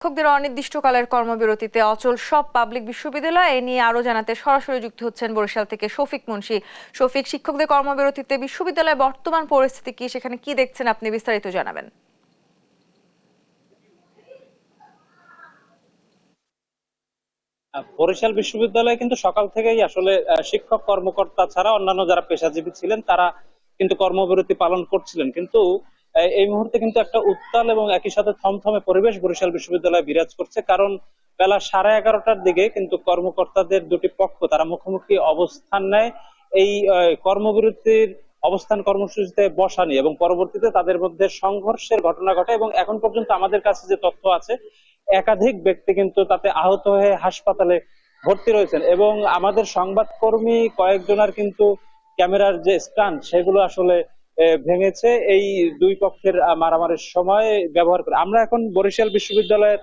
শিক্ষকদের অনির্দিষ্টকালের কর্মবিরতিতে অচল সব পাবলিক বিশ্ববিদ্যালয় এ নিয়ে আরো জানাতে সরাসরি যুক্ত হচ্ছেন বরিশাল থেকে শফিক মুন্সী। শফিক, শিক্ষকদের কর্মবিরতিতে বিশ্ববিদ্যালয়ের বর্তমান পরিস্থিতি কি, সেখানে কি দেখছেন আপনি, বিস্তারিত জানাবেন। বরিশাল বিশ্ববিদ্যালয়ে কিন্তু সকাল থেকেই আসলে শিক্ষক কর্মকর্তা ছাড়া অন্যান্য যারা পেশাজীবী ছিলেন তারা কিন্তু কর্মবিরতি পালন করছিলেন, কিন্তু এই মুহূর্তে কিন্তু একটা উত্তাল এবং একই সাথে থমথমে পরিবেশ বরিশাল বিশ্ববিদ্যালয়ে বিরাজ করছে। কারণ বেলা 11:30টার দিকে কিন্তু কর্মকর্তাদের দুটি পক্ষ তারা মুখোমুখি অবস্থান নেয় এই কর্মবিরতির অবস্থান কর্মসূচিতে বসা নিয়ে, এবং পরবর্তীতে তাদের মধ্যে সংঘর্ষের ঘটনা ঘটে এবং এখন পর্যন্ত আমাদের কাছে যে তথ্য আছে একাধিক ব্যক্তি কিন্তু তাতে আহত হয়ে হাসপাতালে ভর্তি রয়েছেন, এবং আমাদের সংবাদকর্মী কয়েকজনের কিন্তু ক্যামেরার যে স্ট্যান্ড সেগুলো আসলে ভেঙেছে এই দুই পক্ষের মারামারির সময় ব্যবহার করে। আমরা এখন বরিশাল বিশ্ববিদ্যালয়ের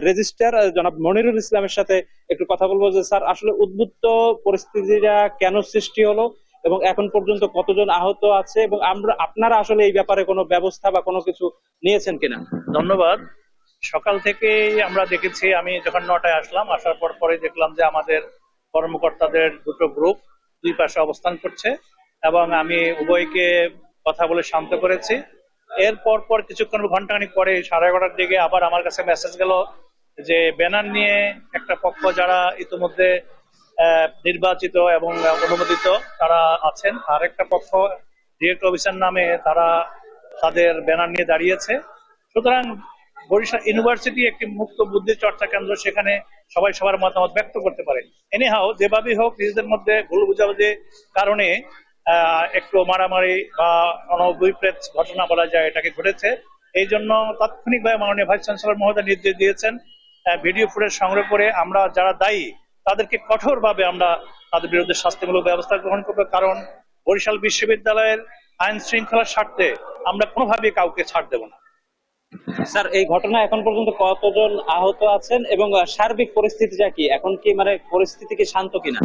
রেজিস্ট্রার জনাব মনিরুল ইসলামের সাথে একটু কথা বলবো যে স্যার আসলে উদ্বুদ্ধ পরিস্থিতিটা কেন সৃষ্টি হলো এবং এখন পর্যন্ত কতজন আহত আছে, এবং আপনারা আসলে এই ব্যাপারে কোনো ব্যবস্থা বা কোনো কিছু নিয়েছেন কিনা? ধন্যবাদ। সকাল থেকেই আমরা দেখেছি, আমি যখন 9টায় আসলাম, আসার পরে দেখলাম যে আমাদের কর্মকর্তাদের দুটো গ্রুপ দুই পাশে অবস্থান করছে এবং আমি উভয়কে কথা বলে শান্ত করেছি। এর পর কিছুক্ষণ ঘন্টাখানিক পরে 11:30টার দিকে আবার আমার কাছে মেসেজ গেল যে ব্যানার নিয়ে একটা পক্ষ যারা ইতিমধ্যে নির্বাচিত এবং অনুমোদিত তারা আছেন, আর একটা পক্ষ ডিরেক্ট অফিসার নামে তারা তাদের ব্যানার নিয়ে দাঁড়িয়েছে। সুতরাং বরিশাল ইউনিভার্সিটি একটি মুক্ত বুদ্ধি চর্চা কেন্দ্র, সেখানে সবাই সবার মতামত ব্যক্ত করতে পারে। এনিহাও যেভাবেই হোক নিজেদের মধ্যে ভুল বুঝাবুঝির কারণে একটু মারামারি বা অনভিপ্রেত ঘটনা বলা যায় এটাকে ঘটেছে। এই জন্য তাৎক্ষণিকভাবে মাননীয় ভাইস চ্যান্সেলর মহোদয় নির্দেশ দিয়েছেন ভিডিও ফুটেজ সংগ্রহ করে আমরা যারা দায়ী তাদেরকে কঠোরভাবে আমরা তাদের বিরুদ্ধে শাস্তিমূলক ব্যবস্থা গ্রহণ করবো। কারণ বরিশাল বিশ্ববিদ্যালয়ের আইন শৃঙ্খলার স্বার্থে আমরা কোনোভাবেই কাউকে ছাড় দেব না। স্যার এই ঘটনা এখন পর্যন্ত কতজন আহত আছেন এবং সার্বিক পরিস্থিতিটা কি, এখন কি মানে পরিস্থিতি কি শান্ত কিনা?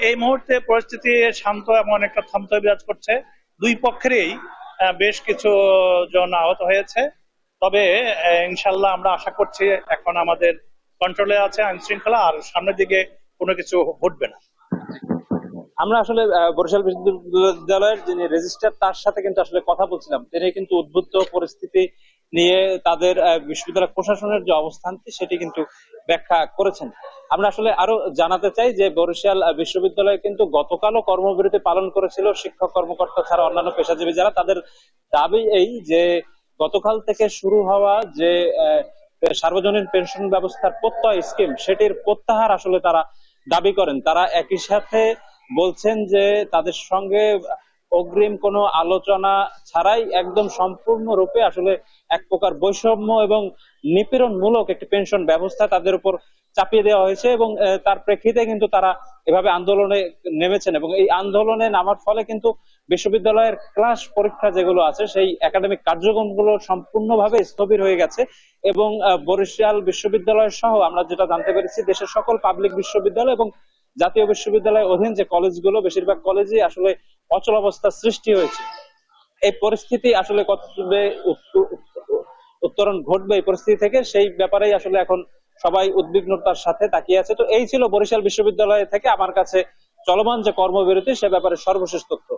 এই মুহূর্তে পরিস্থিতি শান্ত এবং অনেকটা থমথমে বিরাজ করছে। দুই পক্ষেরই বেশ কিছু জন আহত হয়েছে, তবে ইনশাল্লাহ আমরা আশা করছি এখন আমাদের কন্ট্রোলে আছে আইন শৃঙ্খলা, আর সামনের দিকে কোনো কিছু ঘটবে না। আমরা আসলে বরিশাল বিশ্ববিদ্যালয়ের যিনি রেজিস্ট্রার তার সাথে কিন্তু আসলে কথা বলছিলাম, তিনি কিন্তু উদ্বুদ্ধ পরিস্থিতি নিয়ে তাদের বিশ্ববিদ্যালয় প্রশাসনের যে অবস্থানটি সেটি কিন্তু ব্যাখ্যা করেছেন। আমরা আসলে আরো জানাতে চাই যে বরিশাল বিশ্ববিদ্যালয় কিন্তু গতকালও কর্মবিরতি পালন করেছিল শিক্ষক কর্মকর্তা ছাড়া অন্যান্য পেশাজীবী যারা। তাদের দাবি এই যে গতকাল থেকে শুরু হওয়া যে সার্বজনীন পেনশন ব্যবস্থার প্রত্যয় স্কিম সেটির প্রত্যাহার আসলে তারা দাবি করেন। তারা একই সাথে বলছেন যে তাদের সঙ্গে অগ্রিম কোনো আলোচনা ছাড়াই একদম সম্পূর্ণরূপে আসলে এক প্রকার বৈষম্য এবং নিপীড়নমূলক একটি পেনশন ব্যবস্থা তাদের উপর চাপিয়ে দেওয়া হয়েছে, এবং তার প্রেক্ষিতে কিন্তু তারা এভাবে আন্দোলনে নেমেছেন, এবং এই আন্দোলনে নামার ফলে কিন্তু বিশ্ববিদ্যালয়ের ক্লাস পরীক্ষা যেগুলো আছে সেই একাডেমিক কার্যক্রমগুলো সম্পূর্ণভাবে স্থবির হয়ে গেছে। এবং বরিশাল বিশ্ববিদ্যালয় সহ আমরা যেটা জানতে পেরেছি দেশের সকল পাবলিক বিশ্ববিদ্যালয় এবং জাতীয় বিশ্ববিদ্যালয়ের অধীন যে কলেজগুলো বেশিরভাগ কলেজে আসলে অচল অবস্থার সৃষ্টি হয়েছে। এই পরিস্থিতি আসলে কতভাবে উত্তরণ ঘটবে এই পরিস্থিতি থেকে, সেই ব্যাপারেই আসলে এখন সবাই উদ্বিগ্নতার সাথে তাকিয়ে আছে। তো এই ছিল বরিশাল বিশ্ববিদ্যালয় থেকে আমার কাছে চলমান যে কর্মবিরতি সে ব্যাপারে সর্বশেষ তথ্য।